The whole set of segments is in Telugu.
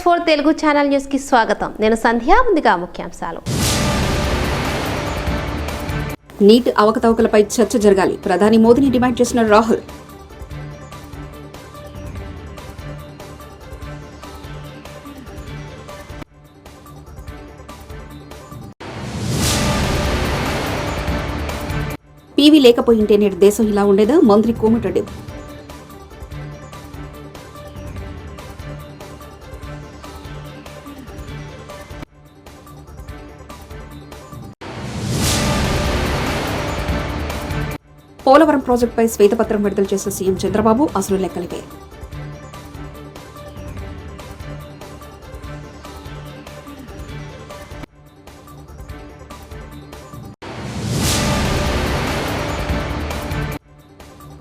News4 తెలుగు ఛానల్ న్యూస్ కి స్వాగతం. నేను సంధ్య. ముందుగా ముఖ్యాంశాలు. నీట్ అవకతవకలపై చర్చ జరగాలి. ప్రధాని మోదీని డిమాండ్ చేసిన రాహుల్. పీవీ లేకపోయింటే నేడు దేశం ఇలా ఉండేదా? మంత్రి కోమటిరెడ్డి. పోలవరం ప్రాజెక్టుపై శ్వేతపత్రం విడుదల చేసిన సీఎం చంద్రబాబు. అసలు లెక్కలివే.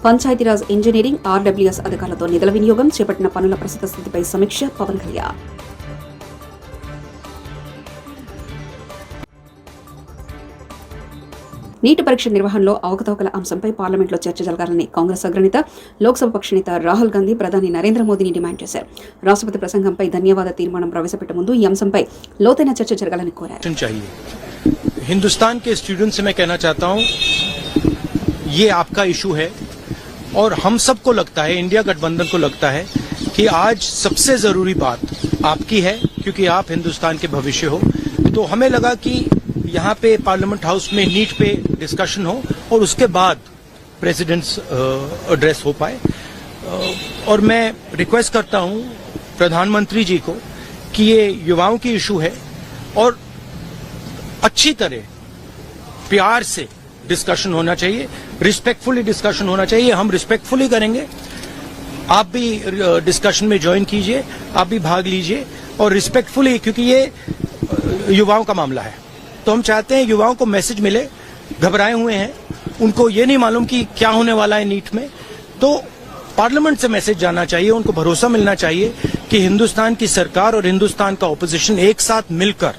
పంచాయతీరాజ్ ఇంజనీరింగ్ ఆర్డబ్ల్యూఎస్ అధికారులతో నిధుల వినియోగం, చేపట్టిన పనుల ప్రస్తుత స్థితిపై సమీక్ష. పవన్ కళ్యాణ్. నీటి పరీక్ష నిర్వహణలో అవకతవకల అంశంపై పార్లమెంట్లో చర్చ జరగాలని కాంగ్రెస్ అగ్రనేత, లోక్సభ పక్ష నేత రాహుల్ గాంధీ ప్రధాని నరేంద్ర మోదీని డిమాండ్ చేశారు. రాష్ట్రపతి ప్రసంగంపై ధన్యవాద తీర్మానం ప్రవేశపెట్టే ముందు ఈ అంశంపై లోతైన చర్చ జరగాలని కోరారు. हिंदुस्तान के स्टूडेंट्स से मैं कहना चाहता हूं, ये आपका इशू है और हम सबको लगता है, इंडिया गठबंधन को लगता है कि आज सबसे जरूरी बात आपकी है, क्योंकि आप हिंदुस्तान के भविष्य हो. तो हमें लगा कि यहाँ पे पार्लियामेंट हाउस में नीट पे डिस्कशन हो और उसके बाद प्रेसिडेंट्स एड्रेस हो पाए. और मैं रिक्वेस्ट करता हूँ प्रधानमंत्री जी को कि ये युवाओं की इशू है और अच्छी तरह प्यार से डिस्कशन होना चाहिए, रिस्पेक्टफुली डिस्कशन होना चाहिए. हम रिस्पेक्टफुली करेंगे. आप भी डिस्कशन में ज्वाइन कीजिए, आप भी भाग लीजिए और रिस्पेक्टफुली, क्योंकि ये युवाओं का मामला है. तो हम चाहते हैं युवाओं को मैसेज मिले. घबराए हुए हैं, उनको ये नहीं मालूम कि क्या होने वाला है नीट में. तो पार्लियामेंट से मैसेज जाना चाहिए, उनको भरोसा मिलना चाहिए कि हिंदुस्तान की सरकार और हिंदुस्तान का ऑपोजिशन एक साथ मिलकर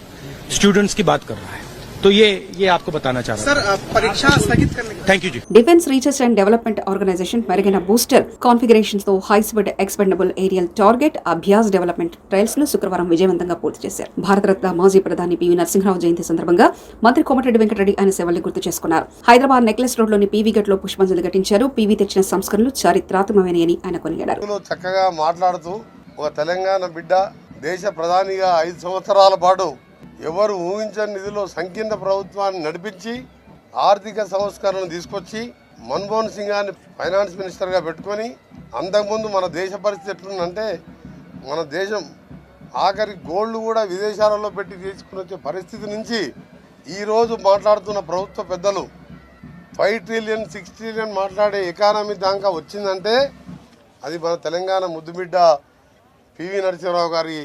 स्टूडेंट्स की बात कर रहा है. तो ये आपको बताना चाह रहा हूं. सर, परीक्षा स्थगित करने. Thank you ji. Defence research and development organisation మెరుగైన బూస్టర్ కాన్ఫిగరేషన్స్ తో high speed expendable aerial target Abhyas development trials ను శుక్రవారం విజయవంతంగా పూర్తి చేశారు. భారతరత్న మాజీ ప్రధాని పివి నరసింహరావు జయంతి సందర్భంగా మంత్రి కోమటిరెడ్డి వెంకటరెడ్డి ఆయన సేవల్ని గుర్తు చేసుకున్నారు. హైదరాబాద్ నెక్లెస్ రోడ్ లోని పీవీ గట్ లో పుష్పాంజలి ఘటించారు. పీవీ తెచ్చిన సంస్కరణలు చారిత్రాత్మకమైనని ఆయన కొనియాడారు. చక్కగా మాట్లాడుతూ ఒక తెలంగాణ బిడ్డ దేశ ప్రధానిగా 5 సంవత్సరాల పాటు ఎవరు ఊహించని నిధిలో సంకీర్ణ ప్రభుత్వాన్ని నడిపించి ఆర్థిక సంస్కరణను తీసుకొచ్చి మన్మోహన్ సింగ్ గారిని ఫైనాన్స్ మినిస్టర్గా పెట్టుకొని, అంతకుముందు మన దేశ పరిస్థితి ఎట్లుందంటే మన దేశం ఆఖరి గోల్డ్ కూడా విదేశాలలో పెట్టి తీసుకుని వచ్చే పరిస్థితి నుంచి ఈరోజు మాట్లాడుతున్న ప్రభుత్వ పెద్దలు 5 ట్రిలియన్ 6 ట్రిలియన్ మాట్లాడే ఎకానమీ దాకా వచ్చిందంటే అది మన తెలంగాణ ముద్దుబిడ్డ పివి నరసింహరావు గారి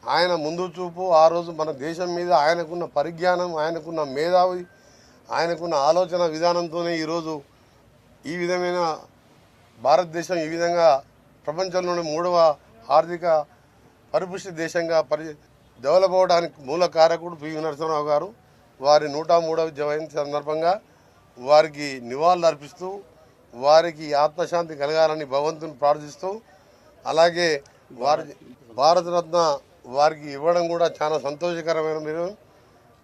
ఆయన ముందు చూపు. ఆ రోజు మన దేశం మీద ఆయనకున్న పరిజ్ఞానం, ఆయనకున్న మేధావి, ఆయనకున్న ఆలోచన విధానంతోనే ఈరోజు ఈ విధమైన భారతదేశం ఈ విధంగా ప్రపంచంలోని 3వ ఆర్థిక పరిపుష్టి దేశంగా డెవలప్ అవ్వడానికి మూల కారకుడు పివి నరసింహరావు గారు. వారి 103వ జయంతి సందర్భంగా వారికి నివాళులు అర్పిస్తూ, వారికి ఆత్మశాంతి కలగాలని భగవంతుని ప్రార్థిస్తూ, అలాగే వారి భారతరత్న వారికి ఇవ్వడం కూడా చాలా సంతోషకరమైన విషయం.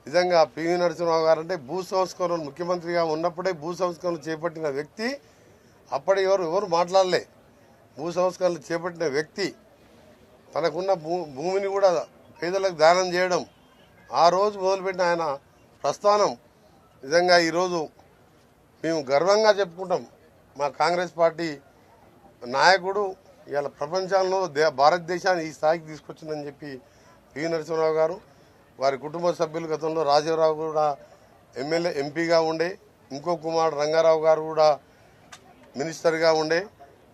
నిజంగా పివి నరసింహరావు గారు అంటే భూ సంస్కరణలు ముఖ్యమంత్రిగా ఉన్నప్పుడే భూ సంస్కరణలు చేపట్టిన వ్యక్తి. అప్పటి ఎవరు మాట్లాడలే. భూ సంస్కరణలు చేపట్టిన వ్యక్తి తనకున్న భూమిని కూడా పేదలకు దానం చేయడం, ఆ రోజు మొదలుపెట్టిన ఆయన ప్రస్థానం నిజంగా ఈరోజు మేము గర్వంగా చెప్పుకుంటాం. మా కాంగ్రెస్ పార్టీ నాయకుడు ఇవాళ ప్రపంచంలో భారతదేశాన్ని ఈ స్థాయికి తీసుకొచ్చిందని చెప్పి పివి నరసింహరావు గారు, వారి కుటుంబ సభ్యులు గతంలో రాజీవరావు కూడా ఎంపీగా ఉండే, ఇంకో కుమారుడు రంగారావు గారు కూడా మినిస్టర్గా ఉండే,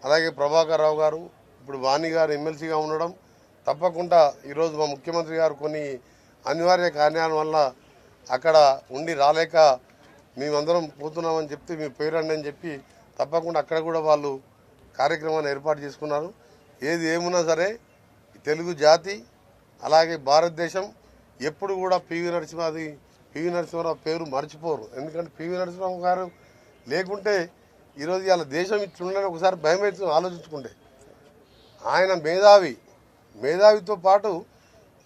అలాగే ప్రభాకర్ రావు గారు, ఇప్పుడు వాణి గారు ఎమ్మెల్సీగా ఉండడం. తప్పకుండా ఈరోజు మా ముఖ్యమంత్రి గారు కొన్ని అనివార్య కారణాల వల్ల అక్కడ ఉండి రాలేక మేమందరం పోతున్నామని చెప్తే మీరు పేరండి అని చెప్పి తప్పకుండా అక్కడ కూడా వాళ్ళు కార్యక్రమాన్ని ఏర్పాటు చేసుకున్నారు. ఏది ఏమున్నా సరే తెలుగు జాతి అలాగే భారతదేశం ఎప్పుడు కూడా పివి నరసింహరావు పేరు మర్చిపోరు. ఎందుకంటే పివి నరసింహరావు గారు లేకుంటే ఈరోజు ఇవాళ దేశం ఇట్లుండని ఒకసారి భయం అవుతుంది ఆలోచించుకుంటే. ఆయన మేధావి, మేధావితో పాటు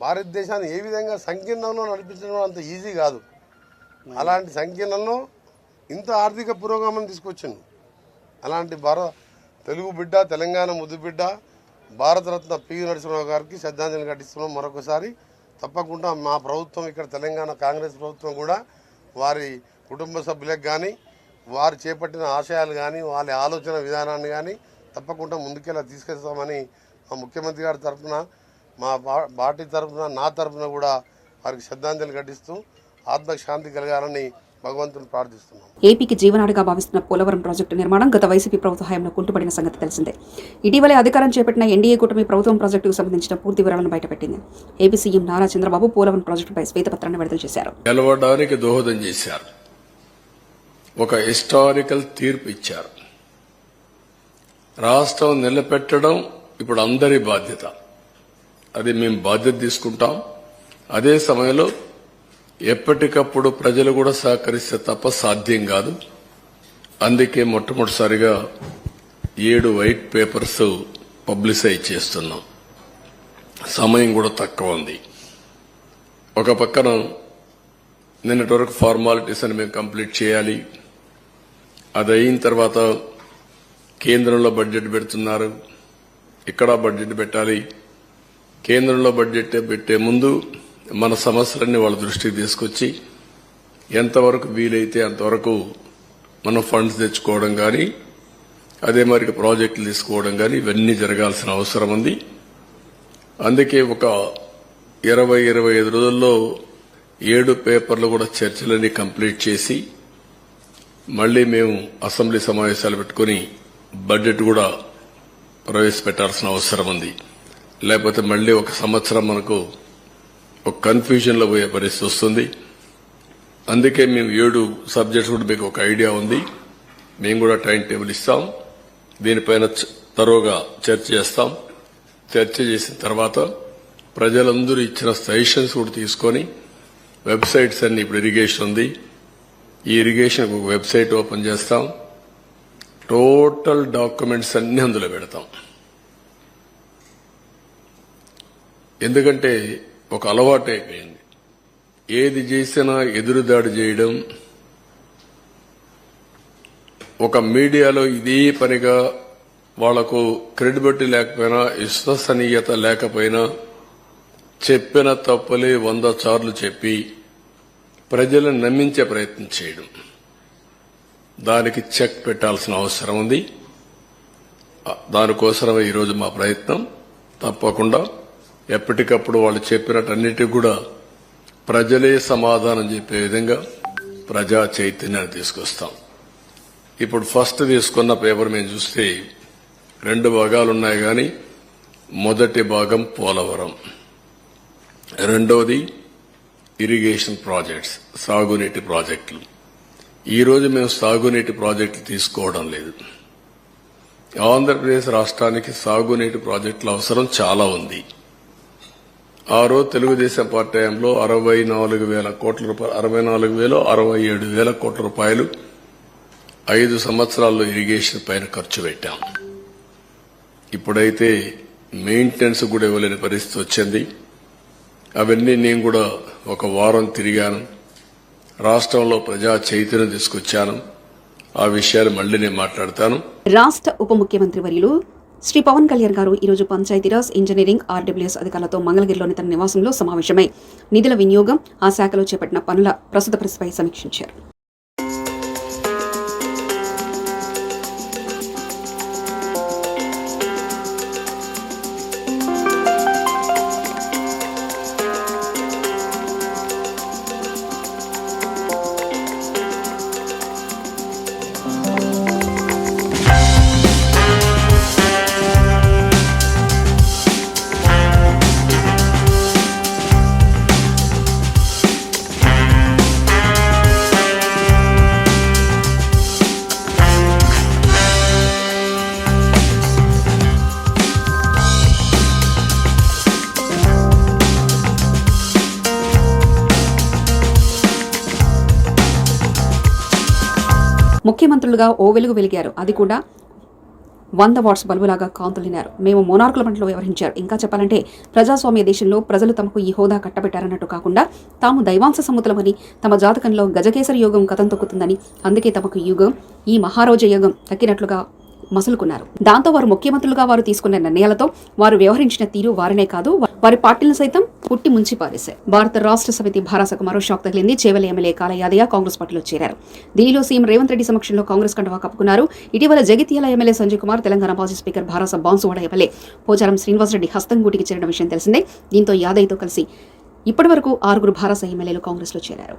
భారతదేశాన్ని ఏ విధంగా సంకీర్ణంలో నడిపించడం అంత ఈజీ కాదు. అలాంటి సంకీర్ణంలో ఇంత ఆర్థిక పురోగమనం తీసుకొచ్చిండు. అలాంటి తెలుగు బిడ్డ, తెలంగాణ ముద్దు బిడ్డ, భారతరత్న పివి నరసింహరావు గారికి శ్రద్ధాంజలి ఘటిస్తున్నాం. మరొకసారి తప్పకుండా మా ప్రభుత్వం, ఇక్కడ తెలంగాణ కాంగ్రెస్ ప్రభుత్వం కూడా వారి కుటుంబ సభ్యులకు కానీ, వారు చేపట్టిన ఆశయాలు కానీ, వాళ్ళ ఆలోచన విధానాన్ని కానీ తప్పకుండా ముందుకెళ్ళి తీసుకెళ్తామని మా ముఖ్యమంత్రి గారి తరఫున, మా పార్టీ తరఫున, నా తరఫున కూడా వారికి శ్రద్ధాంజలి ఘటిస్తూ ఆత్మకు శాంతి కలగాలని భగవంతుని ప్రార్థిస్తున్నాం. ఏపీకి జీవనాడిగా భావిస్తున్న పోలవరం ప్రాజెక్టు నిర్మాణం గత వైసీపీ ప్రభుత్వ హయాంలో కుంటుపడిన సంగతి తెలిసిందే. ఇటీవలే అధికారం చేపట్టిన ఎన్డీఏ కూటమి ప్రభుత్వం ప్రాజెక్టుకు సంబంధించిన పూర్తి వివరాలను బయటపెట్టింది. ఏపీ సీఎం నారా చంద్రబాబు పోలవరం ప్రాజెక్టుపై శ్వేతపత్రాన్ని విడుదల చేశారు. గెలవడానికి దోహదం చేశారు. ఒక హిస్టారికల్ తీర్పు ఇచ్చారు. రాష్ట్రం నిలబెట్టడం ఇప్పుడు అందరి బాధ్యత. అది మేము బాధ్యత తీసుకుంటాం. అదే సమయంలో ఎప్పటికప్పుడు ప్రజలు కూడా సహకరిస్తే తప్ప సాధ్యం కాదు. అందుకే మొట్టమొదటిసారిగా 7 వైట్ పేపర్స్ పబ్లిసైజ్ చేస్తున్నాం. సమయం కూడా తక్కువ ఉంది. ఒక పక్కన నిన్నటి వరకు ఫార్మాలిటీస్ అని మేము కంప్లీట్ చేయాలి. అది అయిన తర్వాత కేంద్రంలో బడ్జెట్ పెడుతున్నారు, ఇక్కడ బడ్జెట్ పెట్టాలి. కేంద్రంలో బడ్జెట్ పెట్టే ముందు మన సమస్యలన్నీ వాళ్ళ దృష్టికి తీసుకొచ్చి ఎంతవరకు వీలైతే అంతవరకు మనం ఫండ్స్ తెచ్చుకోవడం కానీ, అదే మరి ప్రాజెక్టులు తీసుకోవడం కానీ ఇవన్నీ జరగాల్సిన అవసరం ఉంది. అందుకే ఒక 20-25 రోజుల్లో 7 పేపర్లు కూడా చర్చలన్నీ కంప్లీట్ చేసి మళ్లీ మేము అసెంబ్లీ సమావేశాలు పెట్టుకుని బడ్జెట్ కూడా ప్రవేశపెట్టాల్సిన అవసరం ఉంది. లేకపోతే మళ్లీ ఒక సంవత్సరం మనకు ఒక కన్ఫ్యూజన్ లో పోయే పరిస్థితి వస్తుంది. అందుకే మేము 7 సబ్జెక్ట్స్ కూడా మీకు ఒక ఐడియా ఉంది. మేము కూడా టైం టేబుల్ ఇస్తాం. దీనిపైన తరోగా చర్చ చేస్తాం. చర్చ చేసిన తర్వాత ప్రజలందరూ ఇచ్చిన సజెషన్స్ కూడా తీసుకొని వెబ్సైట్స్ అన్ని, ఇప్పుడు ఇరిగేషన్ ఉంది, ఈ ఇరిగేషన్ ఒక వెబ్సైట్ ఓపెన్ చేస్తాం. టోటల్ డాక్యుమెంట్స్ అన్ని అందులో పెడతాం. ఎందుకంటే ఒక అలవాటు అయిపోయింది. ఏది చేసినా ఎదురుదాడి చేయడం. ఒక మీడియాలో ఇదే పనిగా వాళ్లకు క్రెడిబిలిటీ లేకపోయినా, విశ్వసనీయత లేకపోయినా చెప్పిన తప్పులే 100 సార్లు చెప్పి ప్రజలను నమ్మించే ప్రయత్నం చేయడం. దానికి చెక్ పెట్టాల్సిన అవసరం ఉంది. దానికోసమే ఈరోజు మా ప్రయత్నం. తప్పకుండా ఎప్పటికప్పుడు వాళ్ళు చెప్పినట్టన్నిటికీ కూడా ప్రజలే సమాధానం చెప్పే విధంగా ప్రజా చైతన్యాన్ని తీసుకొస్తాం. ఇప్పుడు ఫస్ట్ తీసుకున్న పేపర్ మేము చూస్తే 2 భాగాలున్నాయి. కానీ మొదటి భాగం పోలవరం, రెండవది ఇరిగేషన్ ప్రాజెక్ట్స్, సాగునీటి ప్రాజెక్టులు. ఈరోజు మేము సాగునీటి ప్రాజెక్టులు తీసుకోవడం లేదు. ఆంధ్రప్రదేశ్ రాష్ట్రానికి సాగునీటి ప్రాజెక్టుల అవసరం చాలా ఉంది. ఆ రోజు తెలుగుదేశం పార్టీ హయాంలో 64,000 కోట్ల రూపాయలు, 67,000 కోట్ల రూపాయలు 5 సంవత్సరాల్లో ఇరిగేషన్ పైన ఖర్చు పెట్టాం. ఇప్పుడైతే మెయింటెనెన్స్ కూడా ఇవ్వలేని పరిస్థితి వచ్చింది. అవన్నీ నేను కూడా ఒక వారం తిరిగాను. రాష్ట్రంలో ప్రజా చైతన్యం తీసుకొచ్చాను. ఆ విషయాలు మళ్లీ నేను మాట్లాడతాను. రాష్ట్ర ఉప ముఖ్యమంత్రి వర్యులు శ్రీ పవన్ కళ్యాణ్ గారు ఈరోజు పంచాయతీరాజ్, ఇంజనీరింగ్, ఆర్డబ్ల్యూఎస్ అధికారులతో మంగళగిరిలోని తన నివాసంలో సమావేశమై నిధుల వినియోగం, ఆ శాఖలో చేపట్టిన పనుల ప్రస్తుత పరిస్థితిపై సమీక్షించారు. ముఖ్యమంత్రులుగా ఓ వెలుగు వెలిగారు. అది కూడా 100 వాట్స్ బల్బులాగా కాంతులినారు. మేము మోనార్కుల పంటలో వ్యవహరించారు. ఇంకా చెప్పాలంటే ప్రజాస్వామ్య దేశంలో ప్రజలు తమకు ఈ హోదా కట్టబెట్టారన్నట్టు కాకుండా తాము దైవాంశ సముద్రమని, తమ జాతకంలో గజకేసరి యోగం కథం తొక్కుతుందని, అందుకే తమకు యుగం, ఈ మహారోజ యోగం దక్కినట్లుగా మసులుకున్నారు. దాంతో వారు ముఖ్యమంత్రులుగా వారు తీసుకున్న నిర్ణయాలతో వారు వ్యవహరించిన తీరు వారినే కాదు, వారి పార్టీలను సైతం పుట్టి ముంచి పారేశారు. భారత రాష్ట్ర సమితి భారాసకు మరో షాక్ తగిలింది. చేవెళ్ల ఎమ్మెల్యే కాళ యాదయ్య కాంగ్రెస్ పార్టీలో చేరారు. దీనిలో సీఎం రేవంత్ రెడ్డి సమక్షంలో కాంగ్రెస్ కండువా కప్పుకున్నారు. ఇటీవల జగిత్యాల ఎమ్మెల్యే సంజయ్ కుమార్, తెలంగాణ మాజీ స్పీకర్ భారాస బాన్సువాడ ఎమ్మెల్యే పోచారం శ్రీనివాసరెడ్డి హస్తం గూటికి చేరిన విషయం తెలిసిందే. దీంతో యాదయ్యతో కలిసి ఇప్పటి వరకు 6 భారాస ఎమ్మెల్యేలు కాంగ్రెస్ లో చేరారు.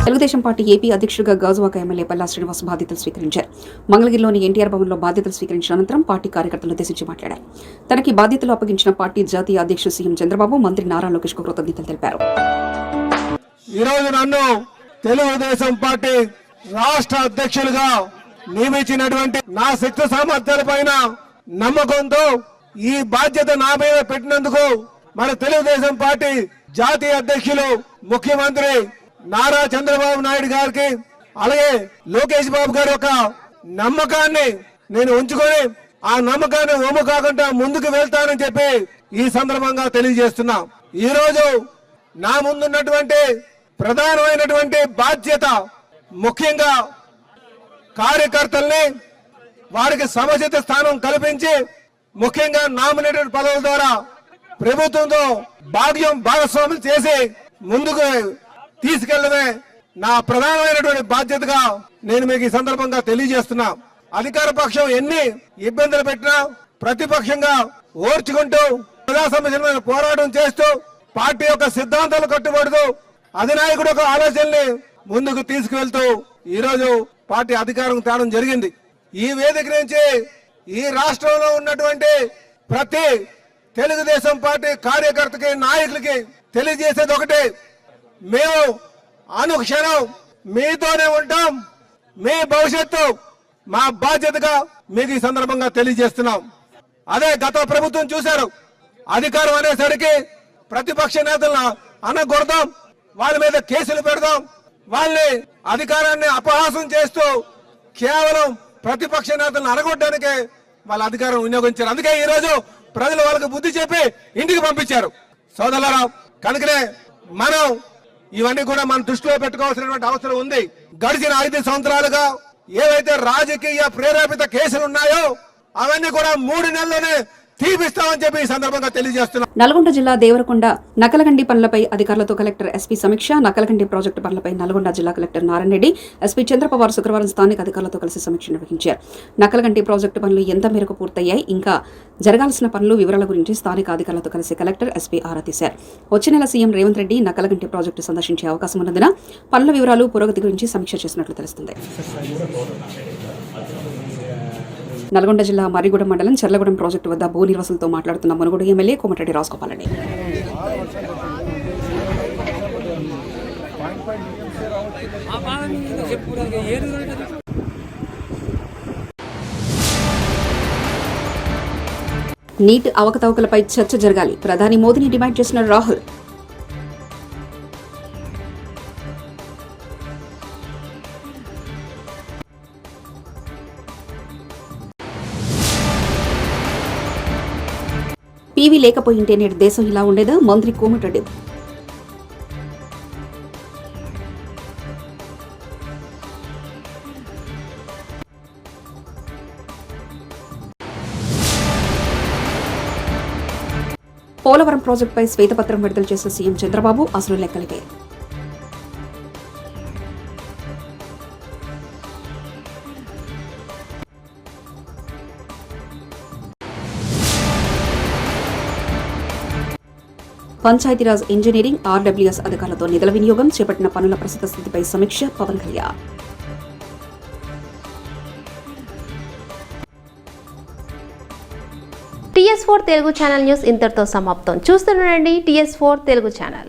తెలుగుదేశం పార్టీ ఏపీ అధ్యక్షుడిగా గాజువాక ఎమ్మెల్యే పల్లా శ్రీనివాస్ బాధ్యతలు స్వీకరించారు. మంగళగిరిలోని ఎన్టీఆర్ భవన్లో బాధ్యతలు స్వీకరించిన అనంతరం పార్టీ కార్యకర్తలను ఉద్దేశించి మాట్లాడారు. తనకి బాధ్యతలు అప్పగించిన పార్టీ జాతీయ అధ్యక్షుడు సీఎం చంద్రబాబు, మంత్రి నారా లోకేష్ కు కృతజ్ఞతలు తెలిపారు. ఈరోజు నన్ను తెలుగుదేశం పార్టీ రాష్ట్ర అధ్యక్షులుగా నియమించినటువంటి నా శక్తి సామర్థ్యాలపైన నమ్మకంతో ఈ బాధ్యత నా మీద పెట్టినందుకు మన తెలుగుదేశం పార్టీ జాతీయ అధ్యక్షులు ముఖ్యమంత్రి నారా చంద్రబాబు నాయుడు గారికి, అలాగే లోకేష్ బాబు గారి యొక్క నమ్మకాన్ని నేను ఉంచుకొని ఆ నమ్మకాన్ని ఒమ్ము కాకుండా ముందుకు వెళ్తానని చెప్పి ఈ సందర్భంగా తెలియజేస్తున్నా. ఈ రోజు నా ముందున్నటువంటి ప్రధానమైనటువంటి బాధ్యత ముఖ్యంగా కార్యకర్తల్ని వారికి సముచిత స్థానం కల్పించి ముఖ్యంగా నామినేటెడ్ పదవుల ద్వారా ప్రభుత్వంతో భాగస్వామ్యం చేసి ముందుకు తీసుకెళ్లడమే నా ప్రధానమైనటువంటి బాధ్యతగా నేను మీకు ఈ సందర్భంగా తెలియజేస్తున్నా. అధికార పక్షం ఎన్ని ఇబ్బందులు పెట్టినా ప్రతిపక్షంగా ఓర్చుకుంటూ ప్రజా సమస్యల మీద పోరాటం చేస్తూ పార్టీ యొక్క సిద్ధాంతాలు కట్టుబడుతూ అధినాయకుడు యొక్క ఆలోచనల్ని ముందుకు తీసుకువెళ్తూ ఈ రోజు పార్టీ అధికారం తేవడం జరిగింది. ఈ వేదిక నుంచి ఈ రాష్ట్రంలో ఉన్నటువంటి ప్రతి తెలుగుదేశం పార్టీ కార్యకర్తకి, నాయకులకి తెలియజేసేది ఒకటే, మేము అనుక్షణం మీతోనే ఉంటాం. మీ భవిష్యత్తు మా బాధ్యతగా మీకు ఈ సందర్భంగా తెలియజేస్తున్నాం. అదే గత ప్రభుత్వం చూశారు, అధికారం అనేసరికి ప్రతిపక్ష నేతలను అనగొడదాం, వాళ్ళ మీద కేసులు పెడదాం, వాళ్ళని అధికారాన్ని అపహాసం చేస్తూ కేవలం ప్రతిపక్ష నేతలను అనగొట్టడానికే వాళ్ళ అధికారం వినియోగించారు. అందుకే ఈ రోజు ప్రజలు వాళ్ళకి బుద్ధి చెప్పి ఇంటికి పంపించారు. సోదరులారా, కనుకనే మనం ఇవన్నీ కూడా మనం దృష్టిలో పెట్టుకోవాల్సినటువంటి అవసరం ఉంది. గడిచిన 5 సంవత్సరాలుగా ఏవైతే రాజకీయ ప్రేరేపిత కేసులు ఉన్నాయో అవన్నీ కూడా 3 నెలల్లోనే తీపిస్తామని చెప్పి ఈ సందర్భంగా తెలియజేస్తున్నాం. నల్గొండ జిల్లా దేవరకొండ నకలగండి పనులపై అధికారులతో కలెక్టర్ ఎస్పీ సమీక్ష. నకలగండి ప్రాజెక్టు పనులపై నల్గొండ జిల్లా కలెక్టర్ నారాయణ రెడ్డి, ఎస్పీ చంద్రపవార్ శుక్రవారం స్థానిక అధికారులతో కలిసి సమీక్ష నిర్వహించారు. నకలగండి ప్రాజెక్టు పనులు ఎంత మేరకు పూర్తయ్యాయి, ఇంకా జరగాల్సిన పనులు వివరాల గురించి స్థానిక అధికారులతో కలిసి కలెక్టర్ ఎస్పీ ఆరా తీశారు. వచ్చే నెల సీఎం రేవంత్ రెడ్డి నకలగండి ప్రాజెక్టు సందర్శించే అవకాశం ఉన్నందున పనుల వివరాలు, పురోగతి గురించి సమీక్ష చేసినట్లు తెలుస్తుంది. నల్గొండ జిల్లా మర్రిగూడెం మండలం చర్లగూడెం ప్రాజెక్టు వద్ద భూ నిర్వాసులతో మాట్లాడుతున్న మునుగోడు ఎమ్మెల్యే కోమటిరెడ్డి రాజగోపాలరెడ్డి. నీట్ అవకతవకలపై చర్చ జరగాలి, ప్రధాని మోదీని డిమాండ్ చేసిన రాహుల్. పీవీ లేకపోయింటే నేడు దేశం ఇలా ఉండేదా, మంత్రి కోమటిరెడ్డి. పోలవరం ప్రాజెక్టుపై శ్వేతపత్రం విడుదల చేసిన సీఎం చంద్రబాబు అసలు లెక్కలివే. పంచాయతీరాజ్ ఇంజనీరింగ్ ఆర్డబ్ల్యూఎస్ అధికారులతో నిధుల వినియోగం, చేపట్టిన పనుల ప్రస్తుత స్థితిపై సమీక్ష. Pawan Kalyan. TS4 Telugu channel news ఇంతటితో సమాప్తం. చూస్తుండండి TS4 తెలుగు ఛానల్.